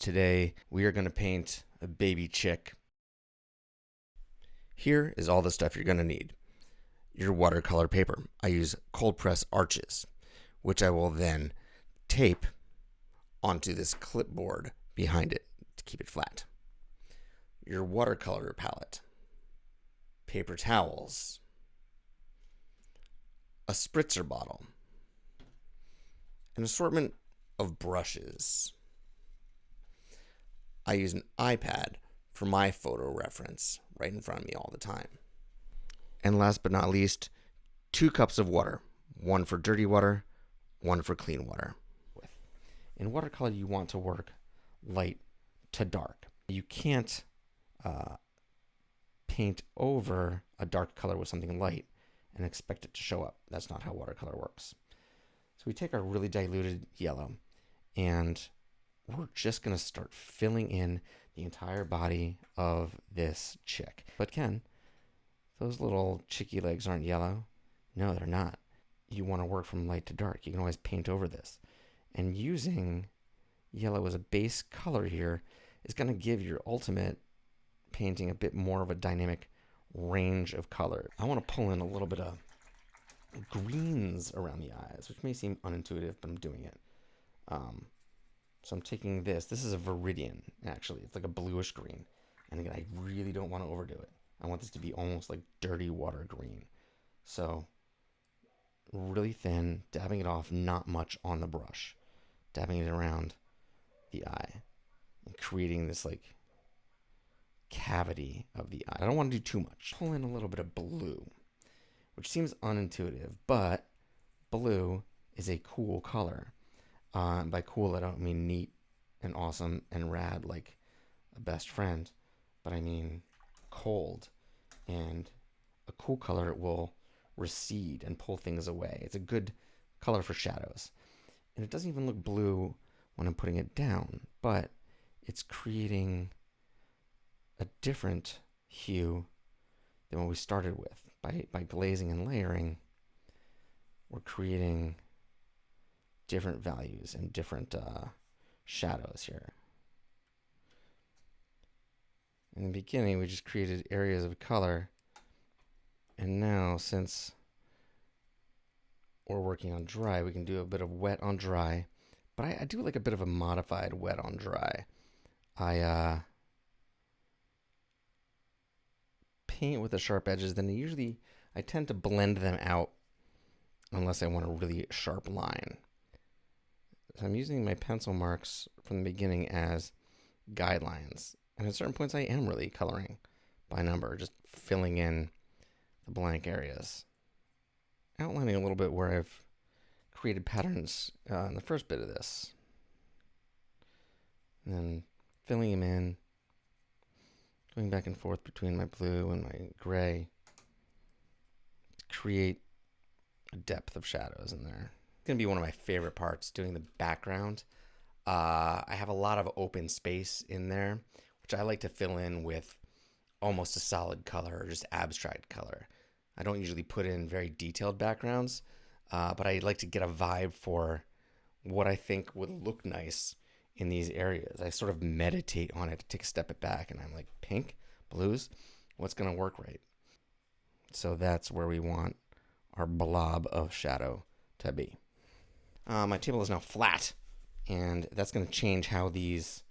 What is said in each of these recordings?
today we are going to paint a baby chick. Here is all the stuff you're going to need. Your watercolor paper. I use cold press arches, which I will then tape onto this clipboard behind it to keep it flat. Your watercolor palette, paper towels, a spritzer bottle, an assortment of brushes. I use an iPad for my photo reference right in front of me all the time. And last but not least, 2 cups of water, one for dirty water, one for clean water. In watercolor, you want to work light to dark. You can't paint over a dark color with something light and expect it to show up. That's not how watercolor works. So we take our really diluted yellow and we're just going to start filling in the entire body of this chick. But Ken, those little chicky legs aren't yellow. No, they're not. You want to work from light to dark. You can always paint over this. And using yellow as a base color here is going to give your ultimate painting a bit more of a dynamic range of color. I want to pull in a little bit of greens around the eyes, which may seem unintuitive, but I'm doing it. So I'm taking this. This is a viridian, actually. It's like a bluish green. And again, I really don't want to overdo it. I want this to be almost like dirty water green. So really thin, dabbing it off, not much on the brush. Dabbing it around the eye and creating this like cavity of the eye. I don't want to do too much. Pull in a little bit of blue, which seems unintuitive, but blue is a cool color. By cool, I don't mean neat and awesome and rad like a best friend, but I mean cold. And a cool color will recede and pull things away. It's a good color for shadows. And it doesn't even look blue when I'm putting it down, but it's creating a different hue than what we started with. By glazing and layering, we're creating different values and different shadows here. In the beginning, we just created areas of color, and now since we're working on dry, we can do a bit of wet on dry, but I do like a bit of a modified wet on dry. I paint with the sharp edges, then I tend to blend them out unless I want a really sharp line. So I'm using my pencil marks from the beginning as guidelines. And at certain points I am really coloring by number, just filling in the blank areas. Outlining a little bit where I've created patterns in the first bit of this. And then filling them in, going back and forth between my blue and my gray to create a depth of shadows in there. It's going to be one of my favorite parts, doing the background. I have a lot of open space in there, which I like to fill in with almost a solid color or just abstract color. I don't usually put in very detailed backgrounds, but I like to get a vibe for what I think would look nice in these areas. I sort of meditate on it, take a step back, and I'm like, pink, blues, what's going to work right? So that's where we want our blob of shadow to be. My table is now flat, and that's going to change how these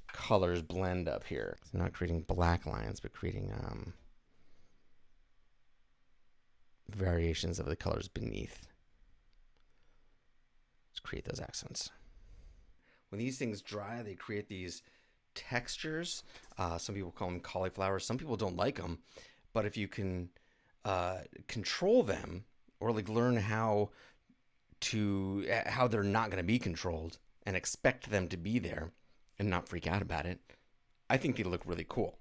colors blend up here. So not creating black lines, but creating variations of the colors beneath. Let's create those accents. When these things dry, they create these textures. Some people call them cauliflowers. Some people don't like them. But if you can control them, or like learn how they're not going to be controlled and expect them to be there and not freak out about it, I think they look really cool.